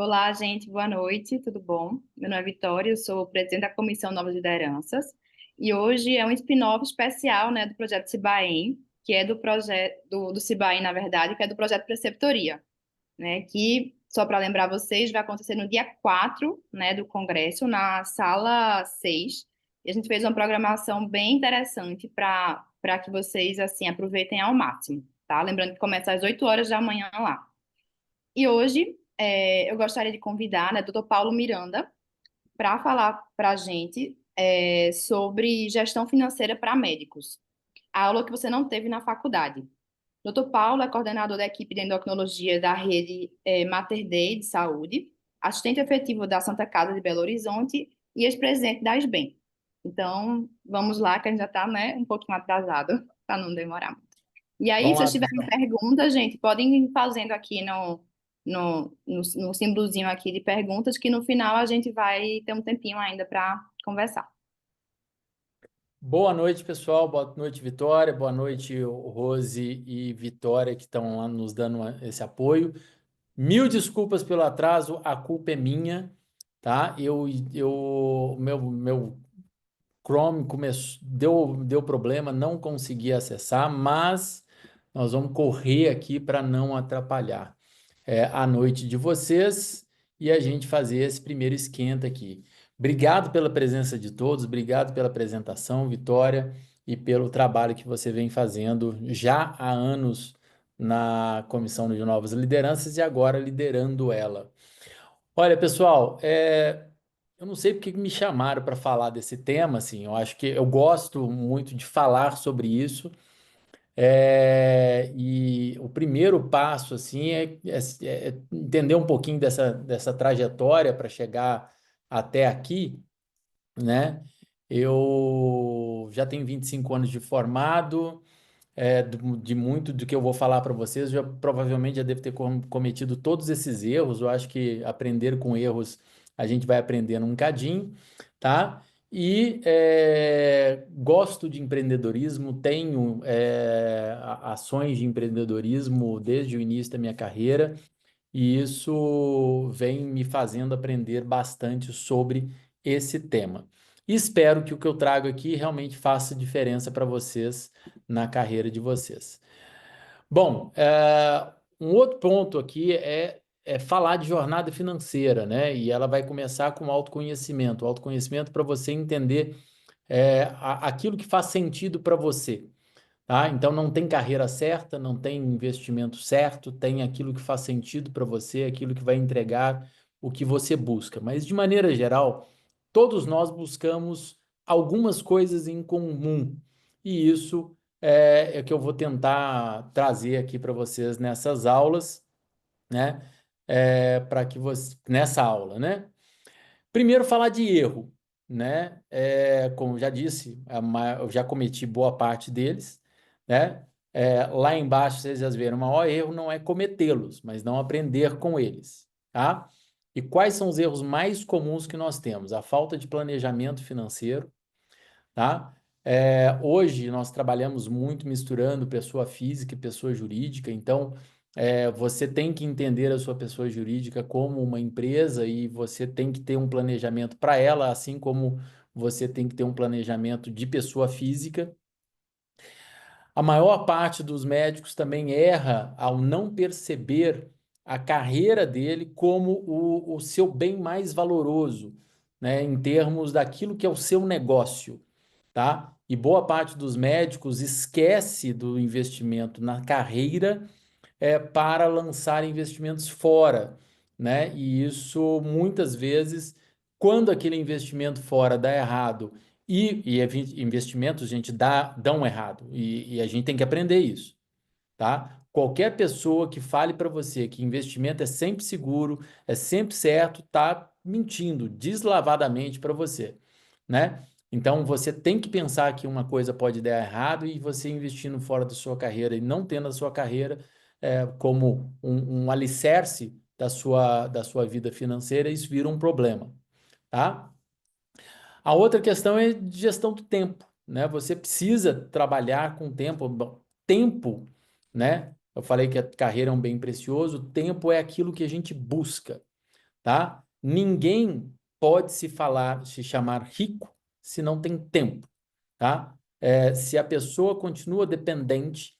Olá, gente, boa noite, tudo bom? Meu nome é Vitória, eu sou presidente da Comissão Novas Lideranças e hoje é um spin-off especial, né, do projeto Cibaem, que é do projeto do Cibaem, na verdade, que é do projeto Preceptoria, né, que, só para lembrar vocês, vai acontecer no dia 4, né, do Congresso, na sala 6. E a gente fez uma programação bem interessante para que vocês, assim, aproveitem ao máximo, tá? Lembrando que começa às 8 horas da manhã lá. E hoje eu gostaria de convidar, né, Dr. Paulo Miranda para falar para a gente sobre gestão financeira para médicos. A aula que você não teve na faculdade. Dr. Paulo é coordenador da equipe de endocrinologia da rede Mater Dei de Saúde, assistente efetivo da Santa Casa de Belo Horizonte e ex-presidente da SBEM. Então, vamos lá, que a gente já está, né, um pouquinho atrasado, para não demorar muito. E aí, Vamos se lá, vocês tiverem pessoal. perguntas, gente, podem ir fazendo aqui no símbolozinho aqui de perguntas, que no final a gente vai ter um tempinho ainda para conversar. Boa noite, pessoal. Boa noite, Vitória. Boa noite, Rose e Vitória, que estão lá nos dando esse apoio. Mil desculpas pelo atraso, a culpa é minha, tá? Meu Chrome deu problema, não consegui acessar, mas nós vamos correr aqui para não atrapalhar a noite de vocês e a gente fazer esse primeiro esquenta aqui. Obrigado pela presença de todos, obrigado pela apresentação, Vitória, e pelo trabalho que você vem fazendo já há anos na Comissão de Novas Lideranças e agora liderando ela. Olha, pessoal, eu não sei porque que me chamaram para falar desse tema, assim, eu acho que eu gosto muito de falar sobre isso. E o primeiro passo, assim, é entender um pouquinho dessa trajetória para chegar até aqui, né? Eu já tenho 25 anos de formado, de muito do que eu vou falar para vocês, provavelmente já devo ter cometido todos esses erros. Eu acho que aprender com erros a gente vai aprendendo um cadinho, tá? E gosto de empreendedorismo, tenho ações de empreendedorismo desde o início da minha carreira, e isso vem me fazendo aprender bastante sobre esse tema. E espero que o que eu trago aqui realmente faça diferença para vocês na carreira de vocês. Bom, um outro ponto aqui é falar de jornada financeira, né? E ela vai começar com autoconhecimento. Autoconhecimento para você entender aquilo que faz sentido para você. Tá? Então não tem carreira certa, não tem investimento certo, tem aquilo que faz sentido para você, aquilo que vai entregar o que você busca. Mas de maneira geral, todos nós buscamos algumas coisas em comum. E isso é que eu vou tentar trazer aqui para vocês nessas aulas, né? Para que você nessa aula, né? Primeiro falar de erro, né? Como eu já disse, eu já cometi boa parte deles, né? Lá embaixo vocês já viram, o maior erro não é cometê-los, mas não aprender com eles, tá? E quais são os erros mais comuns que nós temos? A falta de planejamento financeiro, tá? Hoje nós trabalhamos muito misturando pessoa física e pessoa jurídica, então você tem que entender a sua pessoa jurídica como uma empresa e você tem que ter um planejamento para ela, assim como você tem que ter um planejamento de pessoa física. A maior parte dos médicos também erra ao não perceber a carreira dele como o seu bem mais valoroso, né, em termos daquilo que é o seu negócio, tá? E boa parte dos médicos esquece do investimento na carreira para lançar investimentos fora, né? E isso muitas vezes, quando aquele investimento fora dá errado investimentos, gente, dão errado e a gente tem que aprender isso, tá? Qualquer pessoa que fale para você que investimento é sempre seguro, é sempre certo, tá mentindo deslavadamente para você, né? Então você tem que pensar que uma coisa pode dar errado e você investindo fora da sua carreira e não tendo a sua carreira como um alicerce da sua vida financeira, isso vira um problema, tá? A outra questão é de gestão do tempo, né? Você precisa trabalhar com tempo. Bom, tempo, né? Eu falei que a carreira é um bem precioso, tempo é aquilo que a gente busca, tá? Ninguém pode se chamar rico se não tem tempo, tá? Se a pessoa continua dependente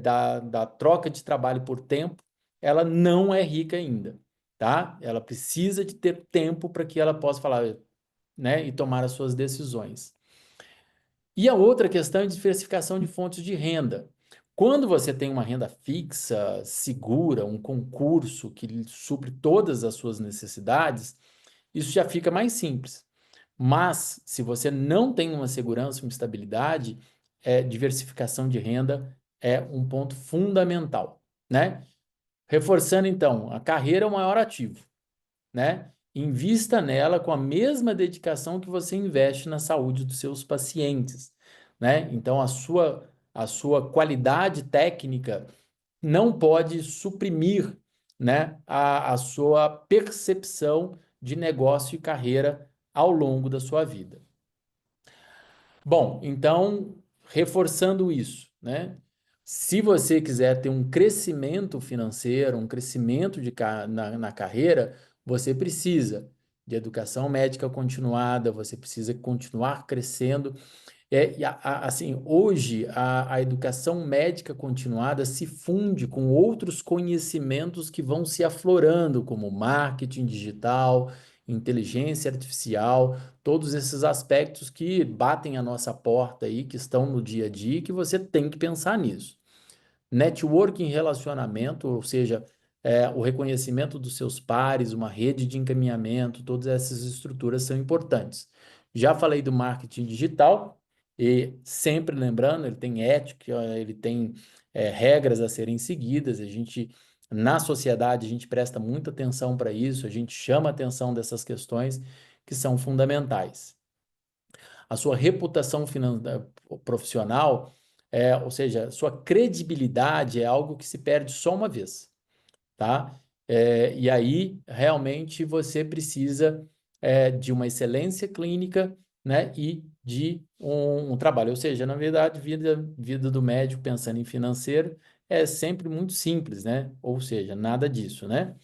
da troca de trabalho por tempo, ela não é rica ainda, tá? Ela precisa de ter tempo para que ela possa falar, né, e tomar as suas decisões. E a outra questão é diversificação de fontes de renda. Quando você tem uma renda fixa, segura, um concurso que lhe supre todas as suas necessidades, isso já fica mais simples. Mas, se você não tem uma segurança, uma estabilidade, diversificação de renda é um ponto fundamental, né? Reforçando, então, a carreira é o maior ativo, né? Invista nela com a mesma dedicação que você investe na saúde dos seus pacientes, né? Então, a sua qualidade técnica não pode suprimir, né, a sua percepção de negócio e carreira ao longo da sua vida. Bom, então, reforçando isso, né? Se você quiser ter um crescimento financeiro, um crescimento na carreira, você precisa de educação médica continuada, você precisa continuar crescendo assim, hoje a educação médica continuada se funde com outros conhecimentos que vão se aflorando, como marketing digital, inteligência artificial, todos esses aspectos que batem a nossa porta aí, que estão no dia a dia, e que você tem que pensar nisso. Networking, relacionamento, ou seja, o reconhecimento dos seus pares, uma rede de encaminhamento, todas essas estruturas são importantes. Já falei do marketing digital, e sempre lembrando, ele tem ética, ele tem regras a serem seguidas, na sociedade, a gente presta muita atenção para isso, a gente chama atenção dessas questões que são fundamentais. A sua reputação profissional, ou seja, sua credibilidade é algo que se perde só uma vez, tá? E aí, realmente, você precisa de uma excelência clínica, né, e de um trabalho. Ou seja, na verdade, vida do médico pensando em financeiro é sempre muito simples, né? Ou seja, nada disso, né?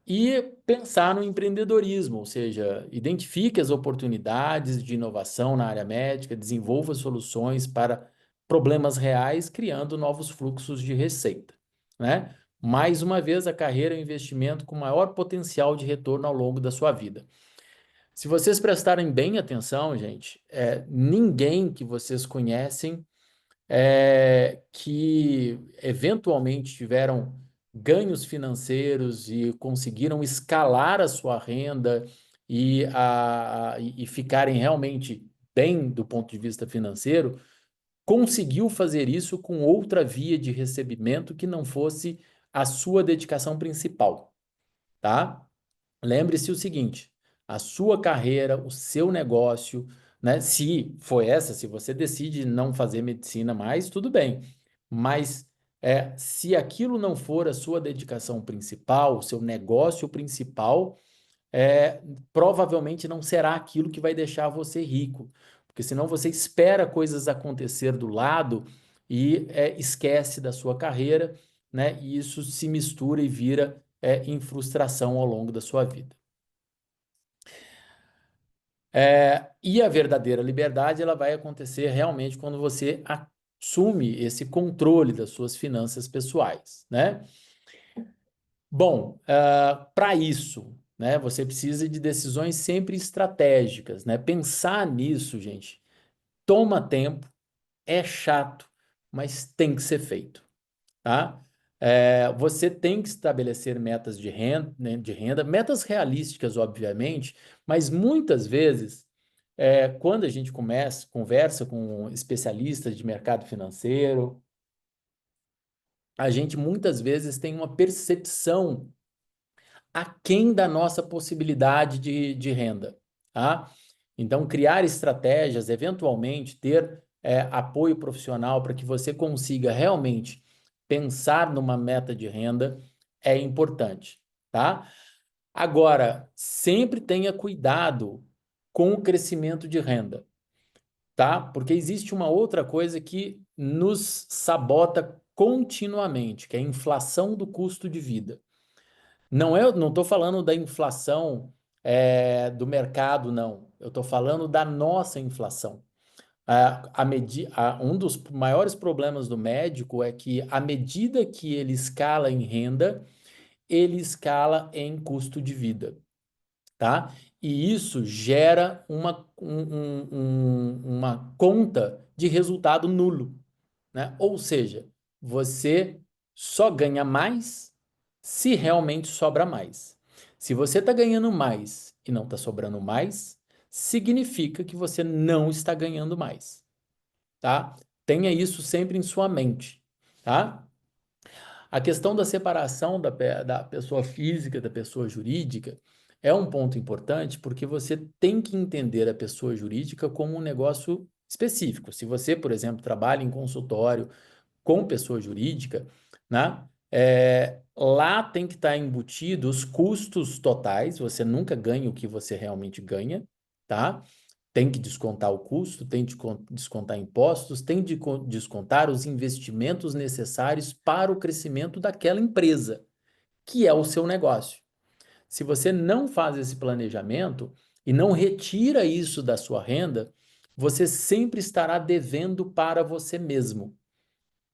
E pensar no empreendedorismo, ou seja, identifique as oportunidades de inovação na área médica, desenvolva soluções para problemas reais, criando novos fluxos de receita, né? Mais uma vez, a carreira é um investimento com maior potencial de retorno ao longo da sua vida. Se vocês prestarem bem atenção, gente, ninguém que vocês conhecem que eventualmente tiveram ganhos financeiros e conseguiram escalar a sua renda e ficarem realmente bem do ponto de vista financeiro, conseguiu fazer isso com outra via de recebimento que não fosse a sua dedicação principal, tá? Lembre-se o seguinte: a sua carreira, o seu negócio, né? Se foi essa, se você decide não fazer medicina mais, tudo bem. Mas se aquilo não for a sua dedicação principal, o seu negócio principal, é, provavelmente não será aquilo que vai deixar você rico. Porque senão você espera coisas acontecer do lado e esquece da sua carreira, né? E isso se mistura e vira em frustração ao longo da sua vida. E a verdadeira liberdade ela vai acontecer realmente quando você assume esse controle das suas finanças pessoais, né? Bom, para isso, né, você precisa de decisões sempre estratégicas, né? Pensar nisso, gente, toma tempo, é chato, mas tem que ser feito, tá? Você tem que estabelecer metas de renda, né, metas realísticas, obviamente, mas muitas vezes quando a gente conversa com especialistas de mercado financeiro, a gente muitas vezes tem uma percepção aquém da nossa possibilidade de renda, tá? Então, criar estratégias, eventualmente ter apoio profissional para que você consiga realmente pensar numa meta de renda é importante, tá? Agora, sempre tenha cuidado com o crescimento de renda, tá? Porque existe uma outra coisa que nos sabota continuamente, que é a inflação do custo de vida. Não estou falando da inflação do mercado, não. Eu estou falando da nossa inflação. Um dos maiores problemas do médico é que, à medida que ele escala em renda, ele escala em custo de vida, tá? E isso gera uma conta de resultado nulo, né? Ou seja, você só ganha mais se realmente sobra mais. Se você está ganhando mais e não está sobrando mais, significa que você não está ganhando mais, tá? Tenha isso sempre em sua mente, tá? A questão da separação da pessoa física da pessoa jurídica é um ponto importante porque você tem que entender a pessoa jurídica como um negócio específico. Se você, por exemplo, trabalha em consultório com pessoa jurídica, né? Lá tem que estar embutido os custos totais, você nunca ganha o que você realmente ganha, tá? Tem que descontar o custo, tem de descontar impostos, tem de descontar os investimentos necessários para o crescimento daquela empresa, que é o seu negócio. Se você não faz esse planejamento e não retira isso da sua renda, você sempre estará devendo para você mesmo,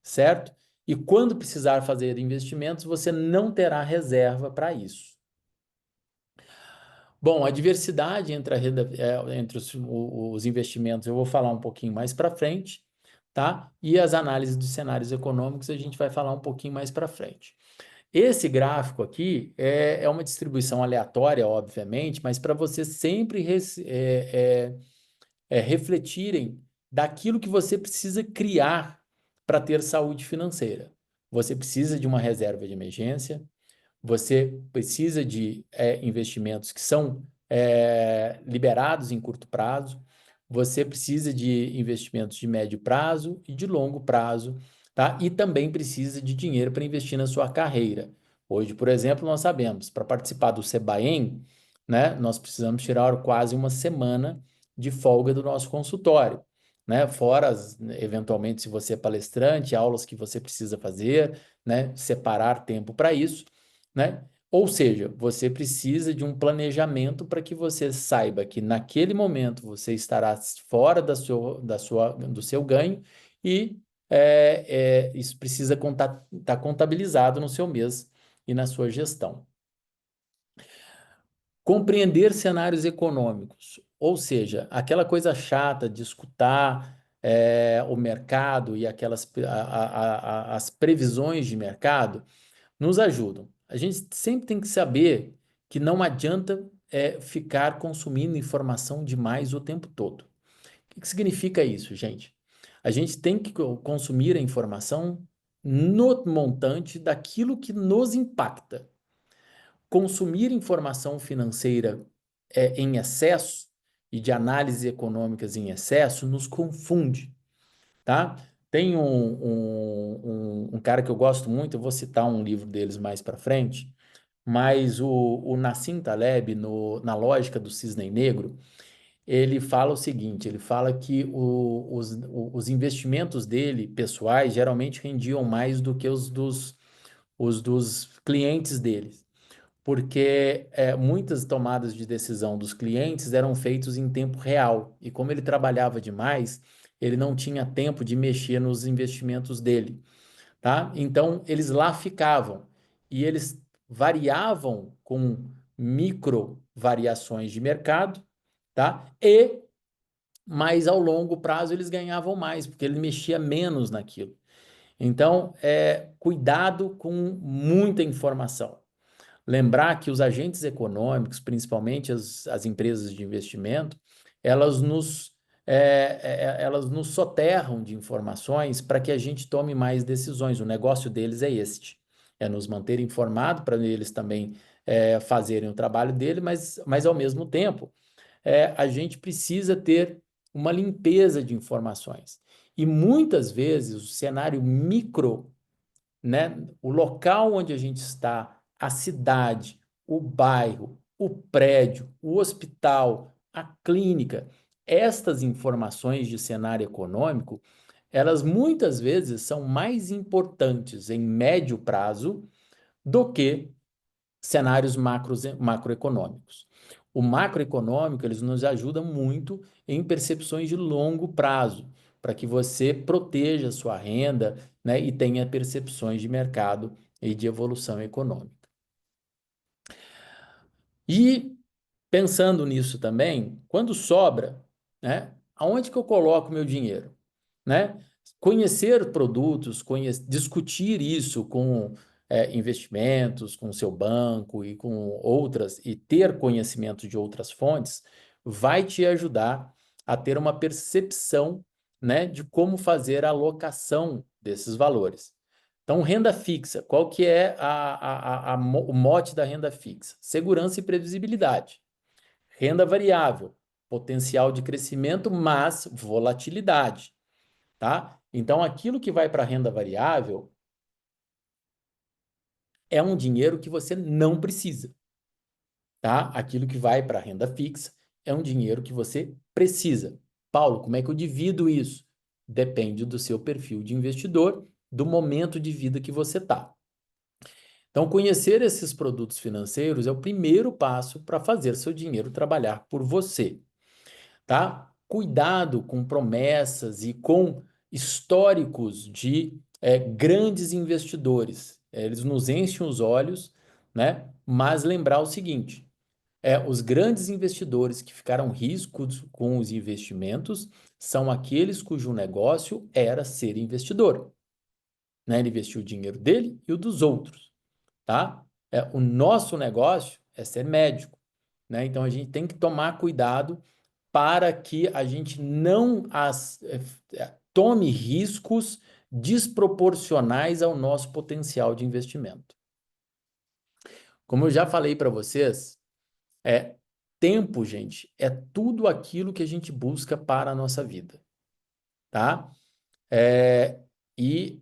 certo? E quando precisar fazer investimentos, você não terá reserva para isso. Bom, a diversidade entre entre os investimentos eu vou falar um pouquinho mais para frente, tá? E as análises dos cenários econômicos a gente vai falar um pouquinho mais para frente. Esse gráfico aqui é uma distribuição aleatória, obviamente, mas para vocês sempre refletirem daquilo que você precisa criar para ter saúde financeira. Você precisa de uma reserva de emergência, você precisa de investimentos que são liberados em curto prazo, você precisa de investimentos de médio prazo e de longo prazo, tá? E também precisa de dinheiro para investir na sua carreira. Hoje, por exemplo, nós sabemos, para participar do Sebaem, né, nós precisamos tirar quase uma semana de folga do nosso consultório, né? Fora, eventualmente, se você é palestrante, aulas que você precisa fazer, né? Separar tempo para isso, né? Ou seja, você precisa de um planejamento para que você saiba que naquele momento você estará fora do seu ganho e isso precisa estar contabilizado no seu mês e na sua gestão. Compreender cenários econômicos, ou seja, aquela coisa chata de escutar o mercado e as previsões de mercado nos ajudam. A gente sempre tem que saber que não adianta ficar consumindo informação demais o tempo todo. O que significa isso, gente? A gente tem que consumir a informação no montante daquilo que nos impacta. Consumir informação financeira em excesso e de análises econômicas em excesso nos confunde, tá? Tem um cara que eu gosto muito, eu vou citar um livro deles mais para frente, mas o Nassim Taleb, na Lógica do Cisne Negro, ele fala o seguinte, ele fala que os investimentos dele, pessoais, geralmente rendiam mais do que os dos clientes dele, porque muitas tomadas de decisão dos clientes eram feitas em tempo real, e como ele trabalhava demais, ele não tinha tempo de mexer nos investimentos dele, tá? Então, eles lá ficavam, e eles variavam com micro variações de mercado, tá? Mas ao longo prazo eles ganhavam mais, porque ele mexia menos naquilo. Então, cuidado com muita informação. Lembrar que os agentes econômicos, principalmente as empresas de investimento, elas elas nos soterram de informações para que a gente tome mais decisões. O negócio deles é este, é nos manter informado para eles também fazerem o trabalho dele, mas ao mesmo tempo a gente precisa ter uma limpeza de informações. E muitas vezes o cenário micro, né, o local onde a gente está, a cidade, o bairro, o prédio, o hospital, a clínica, estas informações de cenário econômico, elas muitas vezes são mais importantes em médio prazo do que cenários macroeconômicos. O macroeconômico, eles nos ajudam muito em percepções de longo prazo, para que você proteja a sua renda, né, e tenha percepções de mercado e de evolução econômica. E pensando nisso também, quando sobra, né, aonde que eu coloco meu dinheiro, né? Conhecer produtos, discutir isso com investimentos, com seu banco e com outras, e ter conhecimento de outras fontes, vai te ajudar a ter uma percepção, né, de como fazer a alocação desses valores. Então, renda fixa, qual que é o mote da renda fixa? Segurança e previsibilidade. Renda variável, potencial de crescimento, mas volatilidade, tá? Então, aquilo que vai para a renda variável é um dinheiro que você não precisa, tá? Aquilo que vai para a renda fixa é um dinheiro que você precisa. Paulo, como é que eu divido isso? Depende do seu perfil de investidor, do momento de vida que você está. Então, conhecer esses produtos financeiros é o primeiro passo para fazer seu dinheiro trabalhar por você, tá? Cuidado com promessas e com históricos de grandes investidores. Eles nos enchem os olhos, né? Mas lembrar o seguinte: os grandes investidores que ficaram riscos com os investimentos são aqueles cujo negócio era ser investidor, né? Ele investiu o dinheiro dele e o dos outros, tá? O nosso negócio é ser médico, né? Então a gente tem que tomar cuidado para que a gente não tome riscos desproporcionais ao nosso potencial de investimento. Como eu já falei para vocês, tempo, gente, é tudo aquilo que a gente busca para a nossa vida, tá? E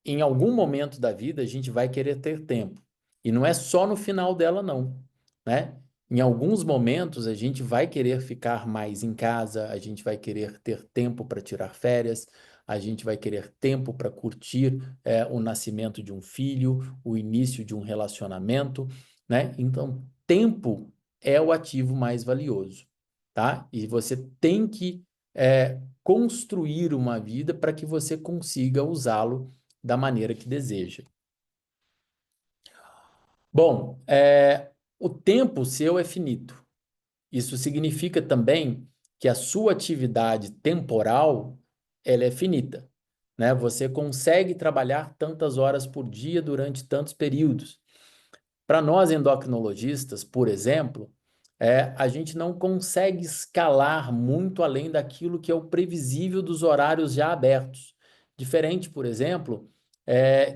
em algum momento da vida a gente vai querer ter tempo. E não é só no final dela, não, né? Em alguns momentos a gente vai querer ficar mais em casa, a gente vai querer ter tempo para tirar férias, a gente vai querer tempo para curtir o nascimento de um filho, o início de um relacionamento, né? Então, tempo é o ativo mais valioso, tá? E você tem que construir uma vida para que você consiga usá-lo da maneira que deseja. Bom, o tempo seu é finito. Isso significa também que a sua atividade temporal ela é finita, né? Você consegue trabalhar tantas horas por dia durante tantos períodos. Para nós endocrinologistas, por exemplo, a gente não consegue escalar muito além daquilo que é o previsível dos horários já abertos. Diferente, por exemplo,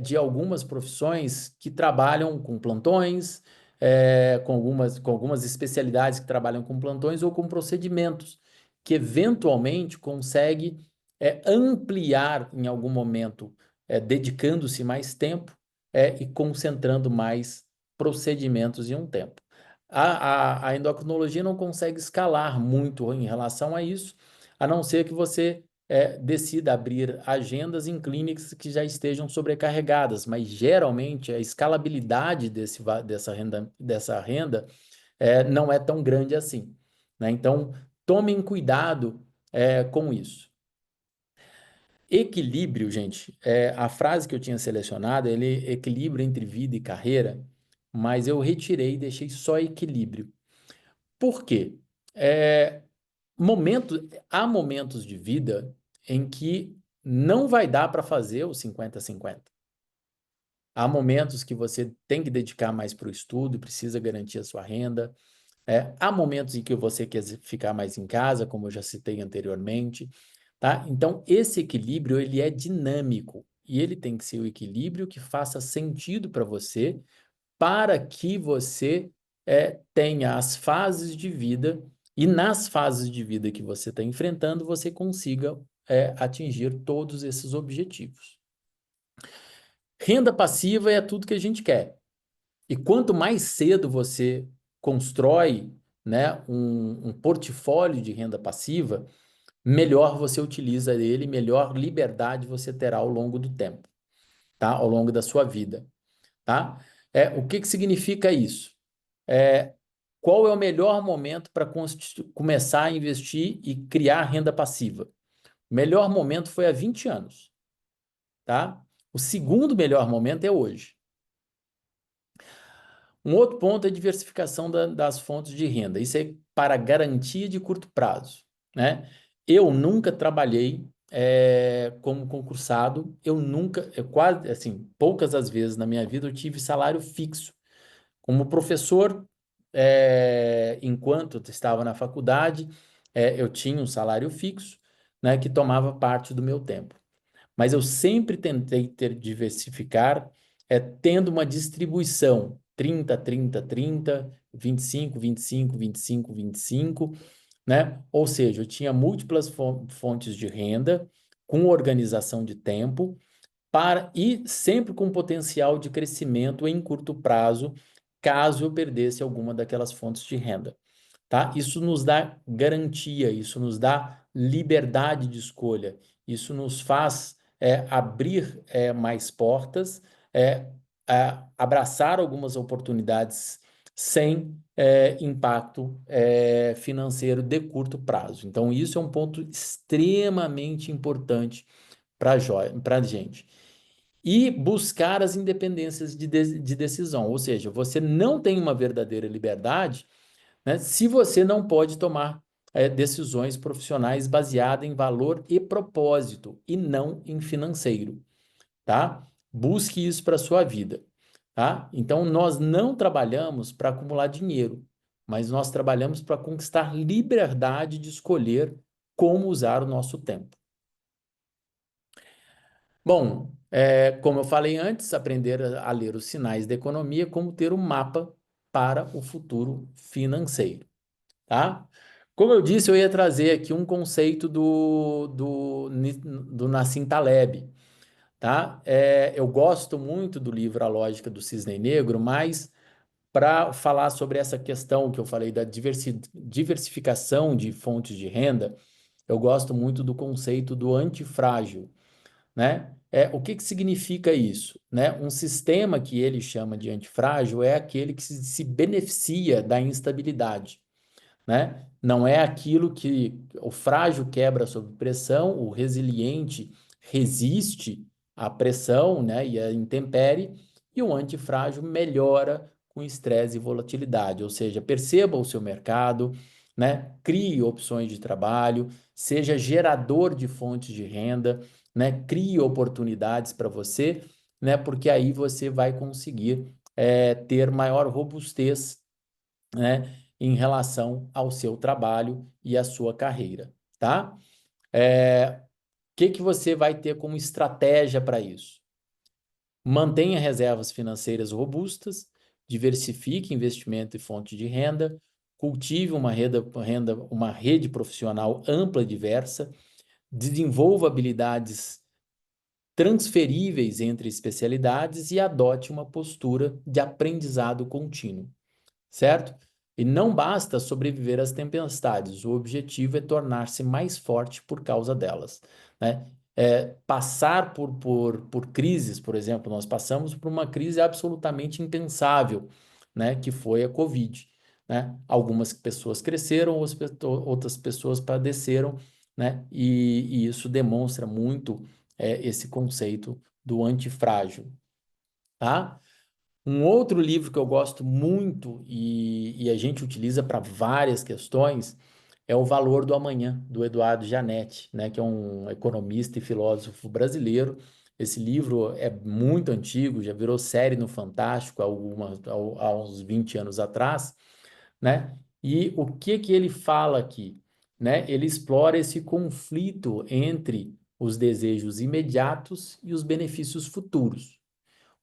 de algumas profissões que trabalham com plantões, com algumas especialidades que trabalham com plantões ou com procedimentos, que eventualmente consegue ampliar em algum momento, dedicando-se mais tempo e concentrando mais procedimentos em um tempo. A endocrinologia não consegue escalar muito em relação a isso, a não ser que você decida abrir agendas em clínicas que já estejam sobrecarregadas, mas geralmente a escalabilidade dessa renda não é tão grande assim, né? Então, tomem cuidado com isso. Equilíbrio, gente, a frase que eu tinha selecionado, ele equilíbrio entre vida e carreira, mas eu retirei e deixei só equilíbrio. Por quê? É, há momentos de vida em que não vai dar para fazer o 50-50. Há momentos que você tem que dedicar mais para o estudo, precisa garantir a sua renda. Há momentos em que você quer ficar mais em casa, como eu já citei anteriormente, tá? Então, esse equilíbrio, ele é dinâmico e ele tem que ser o equilíbrio que faça sentido para você, para que você tenha as fases de vida e nas fases de vida que você está enfrentando, você consiga atingir todos esses objetivos. Renda passiva é tudo que a gente quer. E quanto mais cedo você constrói, né, um portfólio de renda passiva, melhor você utiliza ele, melhor liberdade você terá ao longo do tempo, tá? Ao longo da sua vida, tá? O que que significa isso? É, qual é o melhor momento para começar a investir e criar renda passiva? O melhor momento foi há 20 anos, tá? O segundo melhor momento é hoje. Um outro ponto é a diversificação das fontes de renda. Isso é para garantia de curto prazo, né? Eu nunca trabalhei como concursado, eu quase, assim, poucas as vezes na minha vida eu tive salário fixo. Como professor, enquanto eu estava na faculdade, eu tinha um salário fixo, né, que tomava parte do meu tempo. Mas eu sempre tentei diversificar, tendo uma distribuição 30, 30, 30, 25, 25, 25, 25, né? Ou seja, eu tinha múltiplas fontes de renda com organização de tempo e sempre com potencial de crescimento em curto prazo, caso eu perdesse alguma daquelas fontes de renda, tá? Isso nos dá garantia, isso nos dá liberdade de escolha, isso nos faz abrir mais portas, abraçar algumas oportunidades sem impacto financeiro de curto prazo. Então, isso é um ponto extremamente importante para a gente. E buscar as independências de decisão, ou seja, você não tem uma verdadeira liberdade, né, se você não pode tomar decisões profissionais baseadas em valor e propósito, e não em financeiro, tá? Busque isso para a sua vida, tá? Então, nós não trabalhamos para acumular dinheiro, mas nós trabalhamos para conquistar liberdade de escolher como usar o nosso tempo. Bom, como eu falei antes, aprender a ler os sinais da economia, como ter um mapa para o futuro financeiro, tá? Como eu disse, eu ia trazer aqui um conceito do Nassim Taleb, tá? Eu gosto muito do livro A Lógica do Cisne Negro, mas para falar sobre essa questão que eu falei da diversificação de fontes de renda, eu gosto muito do conceito do antifrágil, né? O que que significa isso, né? Um sistema que ele chama de antifrágil é aquele que se beneficia da instabilidade, né? Não é aquilo que o frágil quebra sob pressão, o resiliente resiste à pressão, né, e à intempérie, e o antifrágil melhora com estresse e volatilidade, ou seja, perceba o seu mercado, né, crie opções de trabalho, seja gerador de fontes de renda, né, crie oportunidades para você, né, porque aí você vai conseguir ter maior robustez, né, em relação ao seu trabalho e à sua carreira, tá? O que que você vai ter como estratégia para isso? Mantenha reservas financeiras robustas, diversifique investimento e fonte de renda, cultive uma rede profissional ampla e diversa, desenvolva habilidades transferíveis entre especialidades e adote uma postura de aprendizado contínuo, certo? E não basta sobreviver às tempestades, o objetivo é tornar-se mais forte por causa delas, né? Passar por crises, por exemplo, nós passamos por uma crise absolutamente impensável, né? Que foi a Covid, né? Algumas pessoas cresceram, outras pessoas padeceram, né? E isso demonstra muito esse conceito do antifrágil, tá? Um outro livro que eu gosto muito e a gente utiliza para várias questões é O Valor do Amanhã, do Eduardo Janetti, né, que é um economista e filósofo brasileiro. Esse livro é muito antigo, já virou série no Fantástico há uns 20 anos atrás, né? E o que que ele fala aqui, né? Ele explora esse conflito entre os desejos imediatos e os benefícios futuros.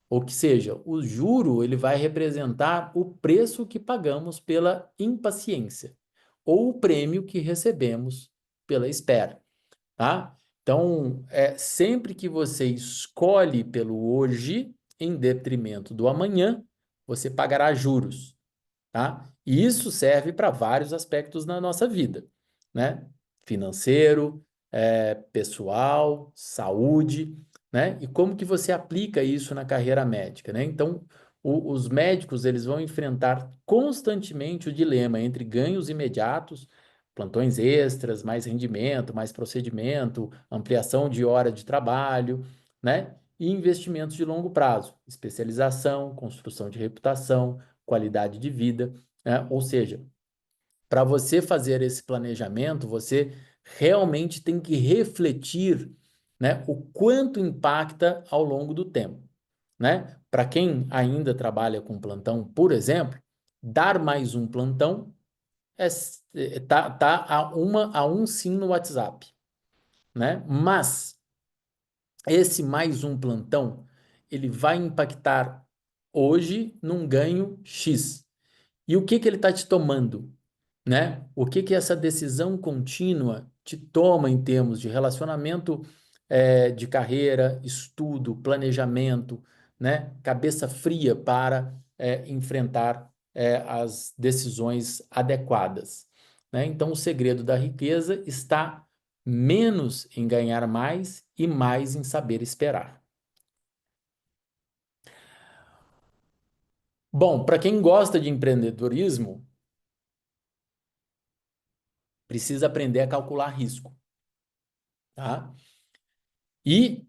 Ou que seja, o juro ele vai representar o preço que pagamos pela impaciência ou o prêmio que recebemos pela espera, tá? Então, sempre que você escolhe pelo hoje em detrimento do amanhã, você pagará juros, tá? E isso serve para vários aspectos na nossa vida, né? Financeiro, pessoal, saúde, né? E como que você aplica isso na carreira médica, né? Então, os médicos eles vão enfrentar constantemente o dilema entre ganhos imediatos, plantões extras, mais rendimento, mais procedimento, ampliação de hora de trabalho, né? E investimentos de longo prazo, especialização, construção de reputação, qualidade de vida, né? Ou seja, para você fazer esse planejamento, você realmente tem que refletir, né, o quanto impacta ao longo do tempo, né? Para quem ainda trabalha com plantão, por exemplo, dar mais um plantão tá a um sim no WhatsApp, né? Mas esse mais um plantão, ele vai impactar hoje num ganho X. E o que que ele está te tomando, né? O que que essa decisão contínua te toma em termos de relacionamento, de carreira, estudo, planejamento, né? Cabeça fria para enfrentar as decisões adequadas, né? Então, o segredo da riqueza está menos em ganhar mais e mais em saber esperar. Bom, para quem gosta de empreendedorismo, precisa aprender a calcular risco, tá? E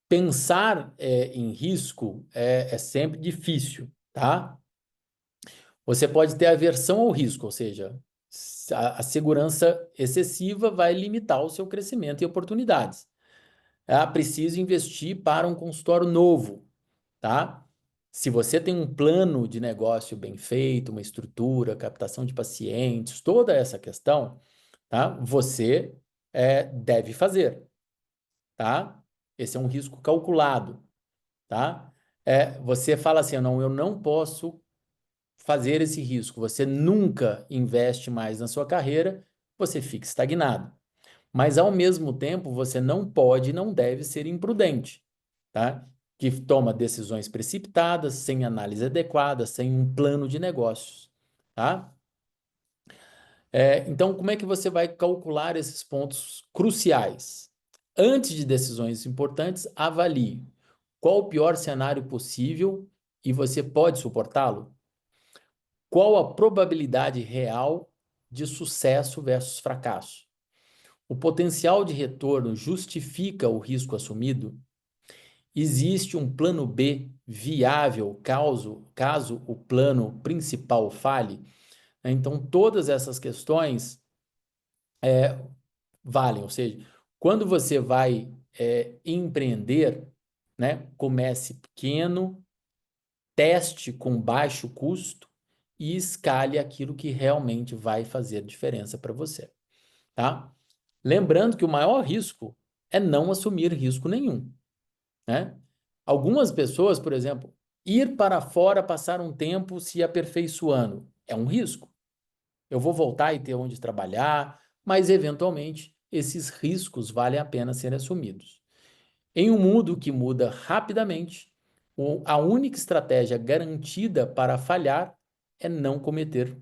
pensar em risco é sempre difícil, tá? Você pode ter aversão ao risco, ou seja, a segurança excessiva vai limitar o seu crescimento e oportunidades. Preciso investir para um consultório novo, tá? Se você tem um plano de negócio bem feito, uma estrutura, captação de pacientes, toda essa questão, tá? Você deve fazer, tá? Esse é um risco calculado, tá? Você fala assim, não, eu não posso fazer esse risco. Você nunca investe mais na sua carreira, você fica estagnado. Mas, ao mesmo tempo, você não pode e não deve ser imprudente, tá? Que toma decisões precipitadas, sem análise adequada, sem um plano de negócios, tá? Então, como é que você vai calcular esses pontos cruciais? Antes de decisões importantes, avalie qual o pior cenário possível e você pode suportá-lo? Qual a probabilidade real de sucesso versus fracasso? O potencial de retorno justifica o risco assumido? Existe um plano B viável caso o plano principal falhe? Então, todas essas questões valem, ou seja, quando você vai empreender, né, comece pequeno, teste com baixo custo e escale aquilo que realmente vai fazer diferença para você, tá? Lembrando que o maior risco é não assumir risco nenhum, né? Algumas pessoas, por exemplo, ir para fora, passar um tempo se aperfeiçoando, é um risco. Eu vou voltar e ter onde trabalhar, mas eventualmente esses riscos valem a pena serem assumidos. Em um mundo que muda rapidamente, a única estratégia garantida para falhar é não cometer,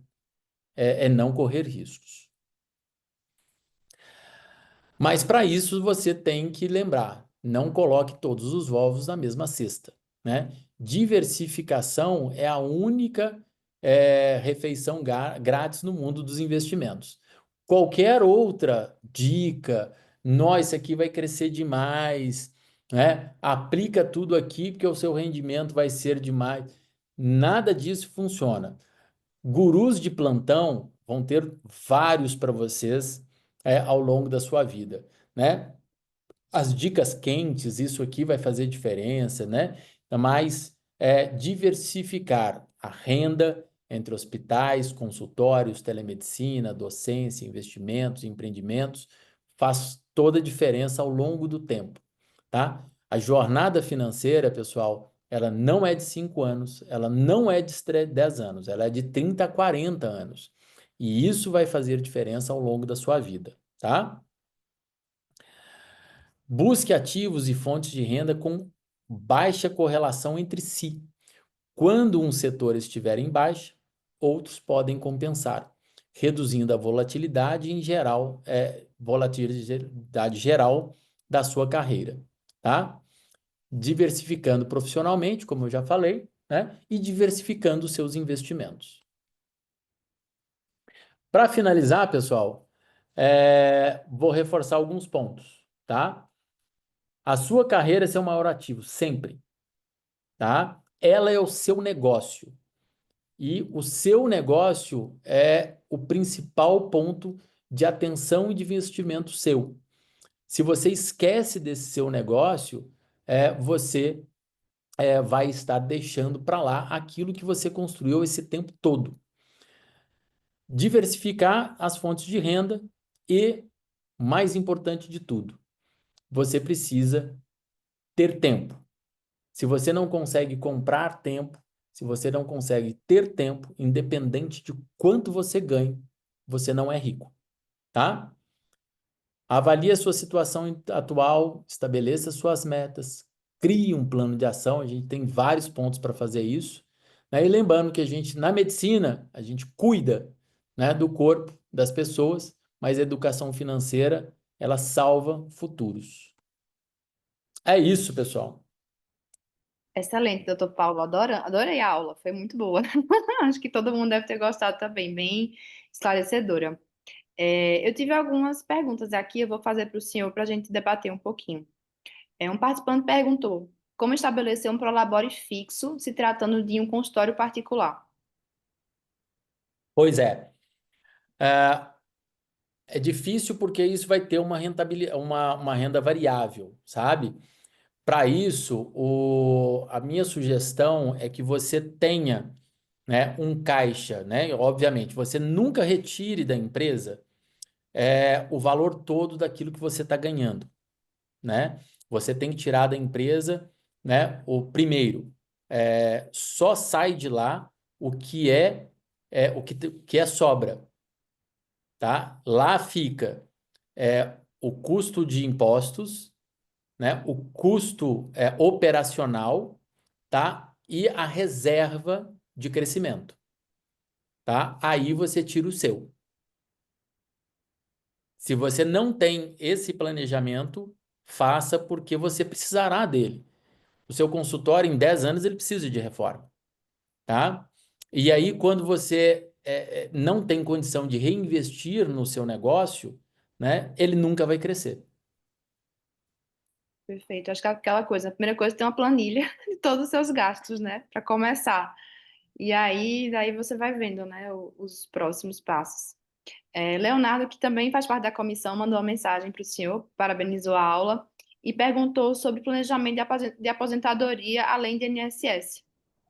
é não correr riscos. Mas para isso você tem que lembrar, não coloque todos os ovos na mesma cesta, né? Diversificação é a única refeição grátis no mundo dos investimentos. Qualquer outra dica, nossa, isso aqui vai crescer demais, né? Aplica tudo aqui porque o seu rendimento vai ser demais. Nada disso funciona. Gurus de plantão vão ter vários para vocês ao longo da sua vida, né? As dicas quentes, isso aqui vai fazer diferença, né? Mas diversificar a renda entre hospitais, consultórios, telemedicina, docência, investimentos, empreendimentos, faz toda a diferença ao longo do tempo, tá? A jornada financeira, pessoal, ela não é de 5 anos, ela não é de 10 anos, ela é de 30 a 40 anos. E isso vai fazer diferença ao longo da sua vida, tá? Busque ativos e fontes de renda com baixa correlação entre si. Quando um setor estiver em baixa, outros podem compensar, reduzindo a volatilidade em geral, volatilidade geral da sua carreira, tá? diversificando profissionalmente, como eu já falei, né? E diversificando os seus investimentos. Para finalizar, pessoal, vou reforçar alguns pontos, tá? A sua carreira é seu maior ativo, sempre, tá? Ela é o seu negócio. E o seu negócio é o principal ponto de atenção e de investimento seu. Se você esquece desse seu negócio, você vai estar deixando para lá aquilo que você construiu esse tempo todo. Diversificar as fontes de renda e, mais importante de tudo, você precisa ter tempo. Se você não consegue comprar tempo, se você não consegue ter tempo, independente de quanto você ganhe, você não é rico, tá? Avalie a sua situação atual, estabeleça suas metas, crie um plano de ação. A gente tem vários pontos para fazer isso, né? E lembrando que a gente, na medicina, a gente cuida, né, do corpo das pessoas, mas a educação financeira, ela salva futuros. É isso, pessoal. Excelente, doutor Paulo. Adorei a aula, foi muito boa. Acho que todo mundo deve ter gostado também, bem esclarecedora. Eu tive algumas perguntas aqui, eu vou fazer para o senhor para a gente debater um pouquinho. Um participante perguntou: como estabelecer um prolabore fixo se tratando de um consultório particular? Pois é. É, é difícil porque isso vai ter uma rentabilidade, uma renda variável, sabe? Para isso, a minha sugestão é que você tenha, né, um caixa, né? Obviamente, você nunca retire da empresa o valor todo daquilo que você está ganhando, né? Você tem que tirar da empresa, né? O primeiro, só sai de lá o que que é sobra, tá? Lá fica o custo de impostos, né? O custo operacional, tá? E a reserva de crescimento, tá? Aí você tira o seu. Se você não tem esse planejamento, faça porque você precisará dele. O seu consultório, em 10 anos, ele precisa de reforma, tá? E aí, quando você não tem condição de reinvestir no seu negócio, né? Ele nunca vai crescer. Perfeito. Acho que é aquela coisa, a primeira coisa é ter uma planilha de todos os seus gastos, né? Para começar. E aí, daí você vai vendo, né, os próximos passos. Leonardo, que também faz parte da comissão, mandou uma mensagem para o senhor, parabenizou a aula e perguntou sobre planejamento de aposentadoria além de INSS.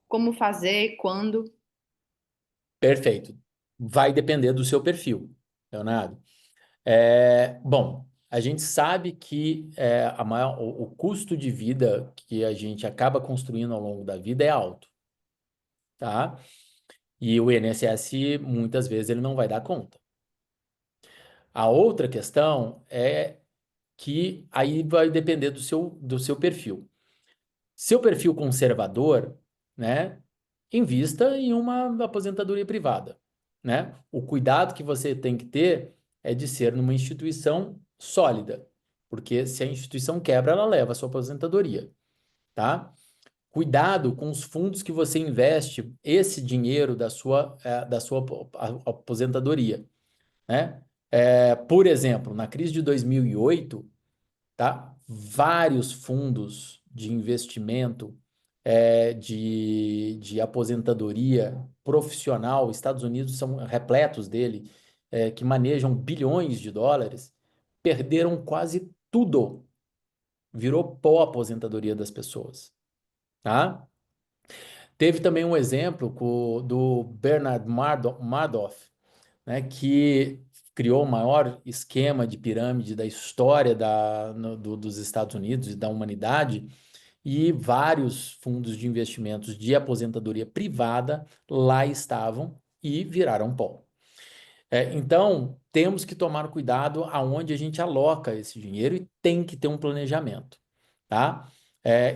Como fazer, quando? Perfeito. Vai depender do seu perfil, Leonardo. Bom, a gente sabe que o custo de vida que a gente acaba construindo ao longo da vida é alto, tá? E o INSS, muitas vezes, ele não vai dar conta. A outra questão é que aí vai depender do seu perfil. Seu perfil conservador, né? Invista em uma aposentadoria privada, né? O cuidado que você tem que ter é de ser numa instituição sólida, porque se a instituição quebra, ela leva a sua aposentadoria, tá? Cuidado com os fundos que você investe esse dinheiro da sua aposentadoria, né? Por exemplo, na crise de 2008, tá? Vários fundos de investimento de aposentadoria profissional, Estados Unidos são repletos dele, que manejam bilhões de dólares, perderam quase tudo. Virou pó a aposentadoria das pessoas, tá? Teve também um exemplo do Bernard Madoff, né, que criou o maior esquema de pirâmide da história dos Estados Unidos e da humanidade, e vários fundos de investimentos de aposentadoria privada lá estavam e viraram pó. Então, temos que tomar cuidado aonde a gente aloca esse dinheiro e tem que ter um planejamento, tá?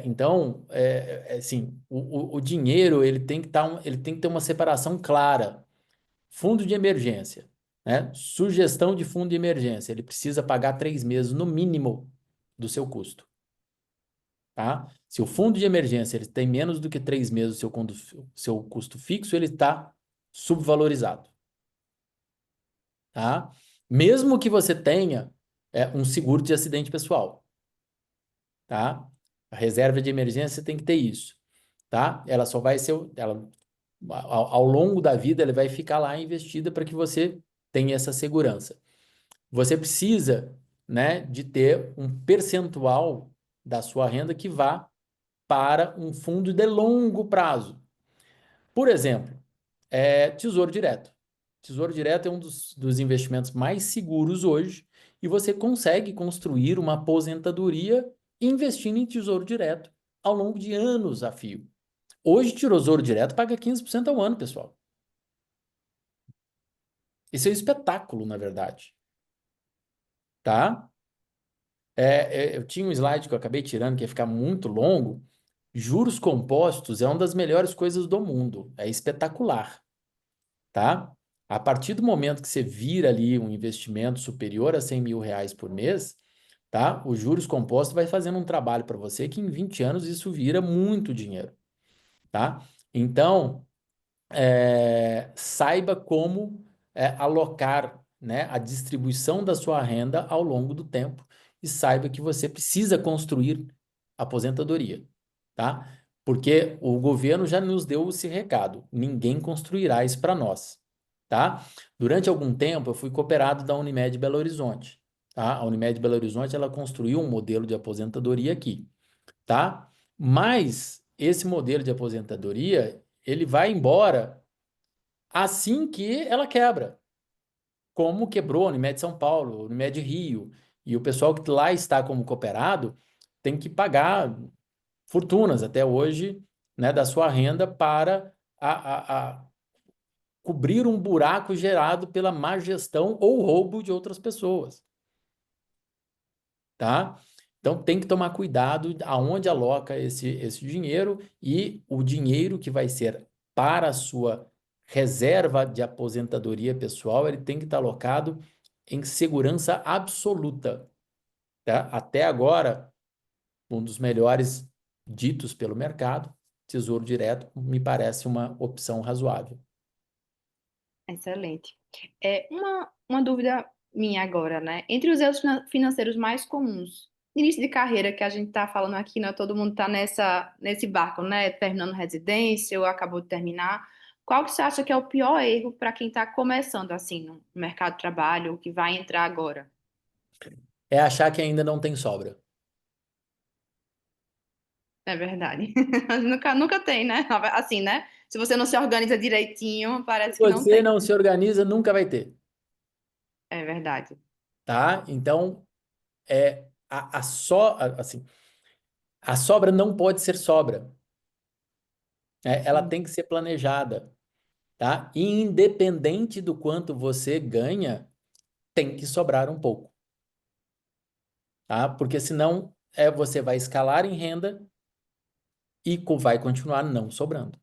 Então, assim, o dinheiro ele tem que ele tem que ter uma separação clara. Fundo de emergência, né? Sugestão de fundo de emergência, ele precisa pagar 3 meses no mínimo do seu custo, tá? Se o fundo de emergência ele tem menos do que 3 meses do seu custo fixo, ele está subvalorizado, tá? Mesmo que você tenha um seguro de acidente pessoal, tá? A reserva de emergência você tem que ter isso, tá? Ela só vai ser, ao longo da vida, ela vai ficar lá investida para que você tenha essa segurança. Você precisa, né, de ter um percentual da sua renda que vá para um fundo de longo prazo. Por exemplo, Tesouro Direto. Tesouro Direto é um dos investimentos mais seguros hoje e você consegue construir uma aposentadoria investindo em Tesouro Direto ao longo de anos a fio. Hoje, Tesouro Direto paga 15% ao ano, pessoal. Isso é um espetáculo, na verdade. Tá? Eu tinha um slide que eu acabei tirando, que ia ficar muito longo. Juros compostos é uma das melhores coisas do mundo. É espetacular, tá? A partir do momento que você vira ali um investimento superior a 100 mil reais por mês, tá? Os juros compostos vai fazendo um trabalho para você que em 20 anos isso vira muito dinheiro, tá? Então, saiba como alocar, né, a distribuição da sua renda ao longo do tempo e saiba que você precisa construir aposentadoria, tá? Porque o governo já nos deu esse recado, ninguém construirá isso para nós, tá? Durante algum tempo eu fui cooperado da Unimed Belo Horizonte, tá? A Unimed Belo Horizonte ela construiu um modelo de aposentadoria aqui, tá? Mas esse modelo de aposentadoria ele vai embora assim que ela quebra, como quebrou a Unimed São Paulo, a Unimed Rio, e o pessoal que lá está como cooperado tem que pagar fortunas até hoje, né, da sua renda para a cobrir um buraco gerado pela má gestão ou roubo de outras pessoas, tá? Então tem que tomar cuidado aonde aloca esse dinheiro e o dinheiro que vai ser para a sua reserva de aposentadoria pessoal, ele tem que estar alocado em segurança absoluta, tá? Até agora, um dos melhores ditos pelo mercado, Tesouro Direto, me parece uma opção razoável. Excelente. Uma dúvida minha agora, né? Entre os erros financeiros mais comuns, início de carreira que a gente está falando aqui, né? Todo mundo está nesse barco, né? Terminando residência ou acabou de terminar. Qual que você acha que é o pior erro para quem está começando assim no mercado de trabalho, ou que vai entrar agora? É achar que ainda não tem sobra. É verdade. Nunca tem, né? Assim, né? Se você não se organiza direitinho, Se parece que não você tem. não se organiza, nunca vai ter, É verdade. tá? Então, assim, a sobra não pode ser sobra. Ela Sim. tem que ser planejada, tá? E independente do quanto você ganha, tem que sobrar um pouco, tá? Porque senão você vai escalar em renda e vai continuar não sobrando.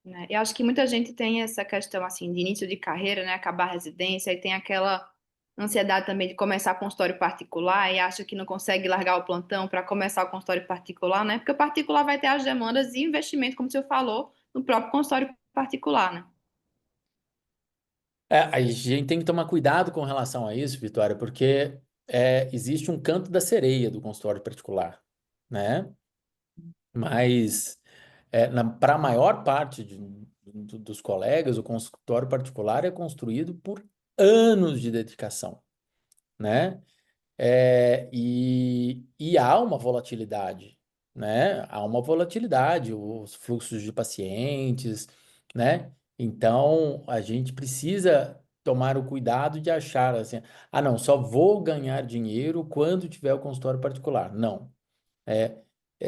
Né? Eu acho que muita gente tem essa questão assim de início de carreira, né? Acabar a residência e tem aquela ansiedade também de começar consultório particular e acha que não consegue largar o plantão para começar o consultório particular, né? Porque o particular vai ter as demandas e investimento, como o senhor falou, no próprio consultório particular, né? A gente tem que tomar cuidado com relação a isso, Vitória, porque existe um canto da sereia do consultório particular, né? Mas para a maior parte dos colegas, o consultório particular é construído por anos de dedicação, né? E há uma volatilidade, né? Há uma volatilidade, os fluxos de pacientes, né? Então, a gente precisa tomar o cuidado de achar assim, não, só vou ganhar dinheiro quando tiver o consultório particular. Não.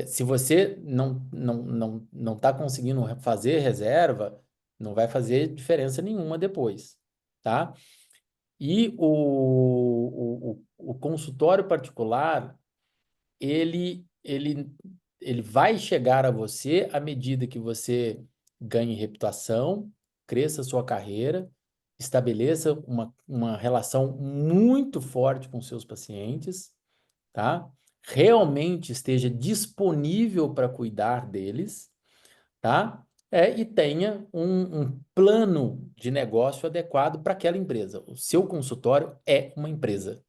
Se você não está conseguindo fazer reserva, não vai fazer diferença nenhuma depois, tá? E o consultório particular, ele vai chegar a você à medida que você ganhe reputação, cresça a sua carreira, estabeleça uma relação muito forte com seus pacientes, tá? realmente esteja disponível para cuidar deles, tá? E tenha um plano de negócio adequado para aquela empresa. O seu consultório é uma empresa,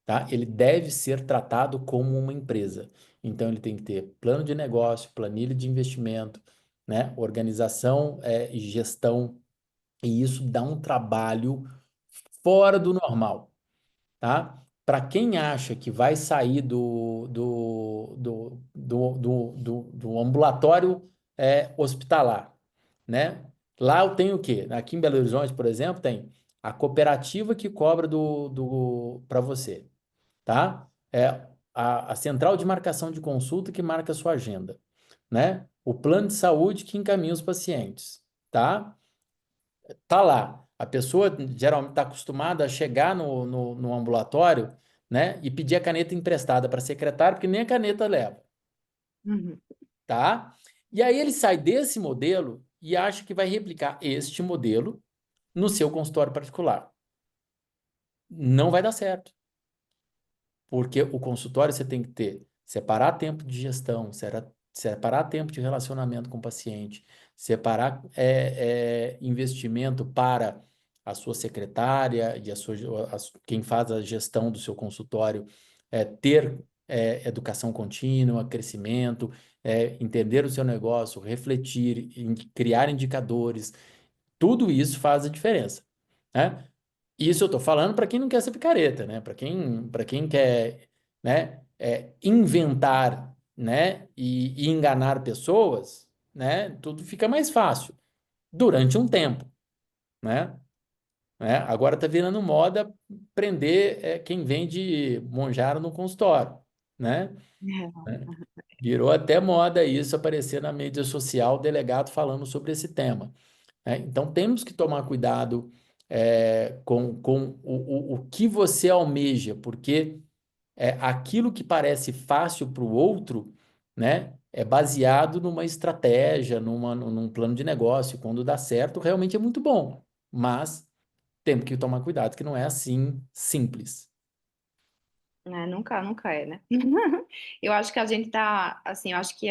tá? Ele deve ser tratado como uma empresa. Então, ele tem que ter plano de negócio, planilha de investimento, né? Organização, e gestão, e isso dá um trabalho fora do normal, tá? Para quem acha que vai sair do ambulatório hospitalar, né? Lá eu tenho o quê? Aqui em Belo Horizonte, por exemplo, tem a cooperativa que cobra para você, tá? A central de marcação de consulta que marca a sua agenda, né? O plano de saúde que encaminha os pacientes, tá? Tá lá. A pessoa geralmente está acostumada a chegar no ambulatório, né, e pedir a caneta emprestada para a secretária, porque nem a caneta leva, Uhum. tá? E aí ele sai desse modelo e acha que vai replicar este modelo no seu consultório particular. Não vai dar certo. Porque o consultório você tem que ter, separar tempo de gestão, separar tempo de relacionamento com o paciente, separar investimento para a sua secretária e quem faz a gestão do seu consultório, ter educação contínua, crescimento, entender o seu negócio, refletir, criar indicadores, tudo isso faz a diferença, né? Isso eu estou falando para quem não quer ser picareta, né? Para quem quer, né, inventar, né, e enganar pessoas, né? Tudo fica mais fácil durante um tempo, né? Agora está virando moda prender quem vende monjaro no consultório, né? Virou até moda isso aparecer na mídia social, delegado falando sobre esse tema, né? Então, temos que tomar cuidado com o que você almeja, porque aquilo que parece fácil para o outro, né, é baseado numa estratégia, num plano de negócio. Quando dá certo, realmente é muito bom, mas temos que tomar cuidado, que não é assim simples. Nunca, nunca é, né? Eu acho que a gente tá, assim, eu acho que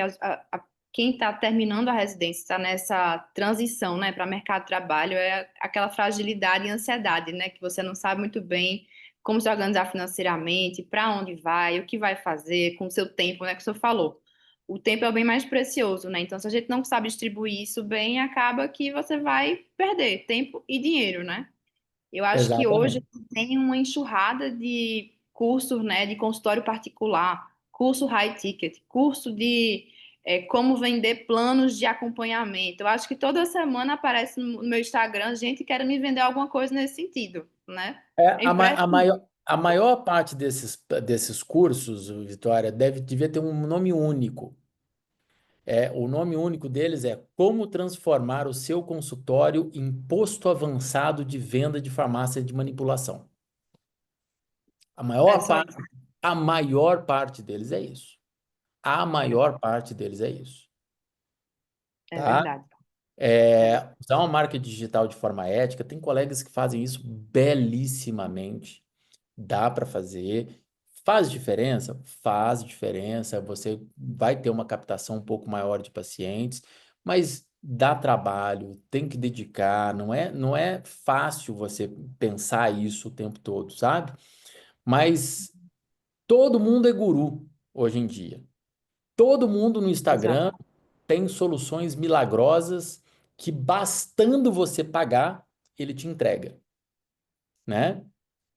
quem está terminando a residência está nessa transição, né, para mercado de trabalho, é aquela fragilidade e ansiedade, né, que você não sabe muito bem como se organizar financeiramente, para onde vai, o que vai fazer com o seu tempo, né, que o senhor falou. O tempo é o bem mais precioso, né? Então, se a gente não sabe distribuir isso bem, acaba que você vai perder tempo e dinheiro, né? Eu acho que hoje Exatamente. tem uma enxurrada de cursos, né, de consultório particular, curso high ticket, curso de como vender planos de acompanhamento. Eu acho que toda semana aparece no meu Instagram gente querendo me vender alguma coisa nesse sentido, né? É impressionante. A maior parte desses cursos, Vitória, devia ter um nome único. O nome único deles é Como Transformar o Seu Consultório em Posto Avançado de Venda de Farmácia de Manipulação. A É maior só parte, isso. a maior parte deles é isso. A maior parte deles é isso, É tá? verdade. É verdade. Usar uma marca digital de forma ética, tem colegas que fazem isso belíssimamente. Dá para fazer. Faz diferença? Faz diferença. Você vai ter uma captação um pouco maior de pacientes, mas dá trabalho, tem que dedicar. Não é fácil você pensar isso o tempo todo, sabe? Mas todo mundo é guru hoje em dia. Todo mundo no Instagram Exato. tem soluções milagrosas que, bastando você pagar, ele te entrega, né? É.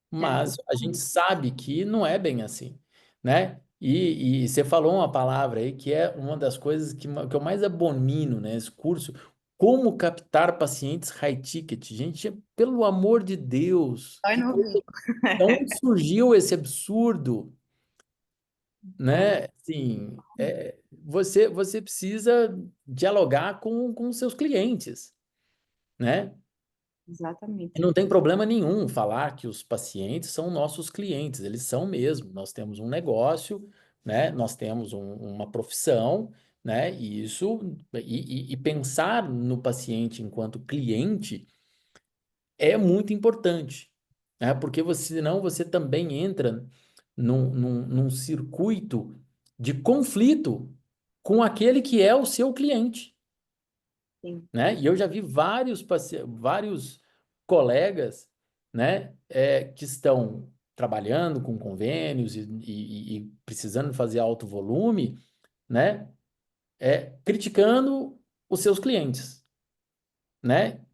Mas a gente sabe que não é bem assim, né? E você falou uma palavra aí que é uma das coisas que eu mais abomino, né? Esse curso, como captar pacientes high ticket. Gente, pelo amor de Deus, Dói que no coisa, ouvido. de onde surgiu esse absurdo, É, né? Assim, você precisa dialogar com os seus clientes, né? E exatamente. não tem problema nenhum falar que os pacientes são nossos clientes, eles são mesmo. Nós temos um negócio, né? Nós temos uma profissão, né? E pensar no paciente enquanto cliente é muito importante, né? Porque senão você também entra num circuito de conflito com aquele que é o seu cliente, Sim. né? E eu já vi vários colegas, né, que estão trabalhando com convênios e precisando fazer alto volume, né, criticando os seus clientes, né,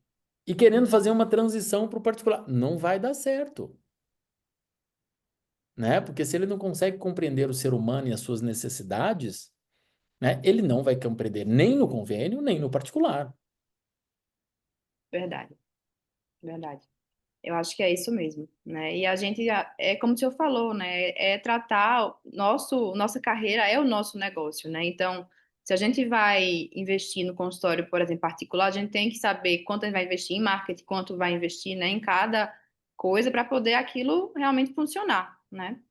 e querendo fazer uma transição para o particular. Não vai dar certo, né? Porque se ele não consegue compreender o ser humano e as suas necessidades, né, ele não vai compreender nem no convênio, nem no particular. Verdade, verdade. Eu acho que é isso mesmo, né? E a gente, é como o senhor falou, né? É tratar nossa carreira é o nosso negócio, né? Então, se a gente vai investir no consultório, por exemplo, particular, a gente tem que saber quanto a gente vai investir em marketing, quanto vai investir, né, em cada coisa para poder aquilo realmente funcionar, né?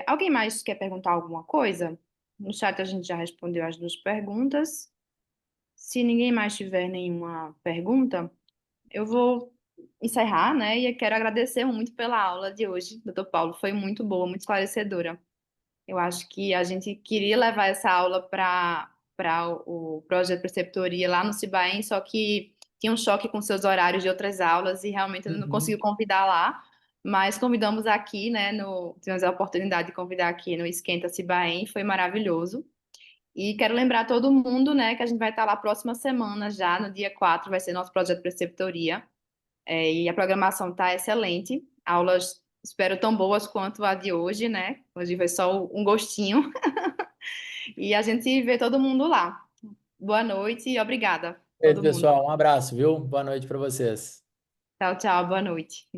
Alguém mais quer perguntar alguma coisa? No chat a gente já respondeu as duas perguntas. Se ninguém mais tiver nenhuma pergunta, eu vou encerrar, né? E eu quero agradecer muito pela aula de hoje, doutor Paulo. Foi muito boa, muito esclarecedora. Eu acho que a gente queria levar essa aula para o projeto de preceptoria lá no Cibaém, só que tinha um choque com seus horários de outras aulas e realmente eu não consegui Uhum. convidar lá. Mas convidamos aqui, né? Tivemos a oportunidade de convidar aqui no Esquenta Cibaém, foi maravilhoso. E quero lembrar todo mundo, né, que a gente vai estar lá próxima semana já, no dia 4 vai ser nosso projeto de preceptoria. E a programação está excelente. Aulas, espero, tão boas quanto a de hoje, né? Hoje foi só um gostinho. E a gente vê todo mundo lá. Boa noite e obrigada, Beleza, todo mundo. pessoal, um abraço, viu? Boa noite para vocês. Tchau, tchau, boa noite.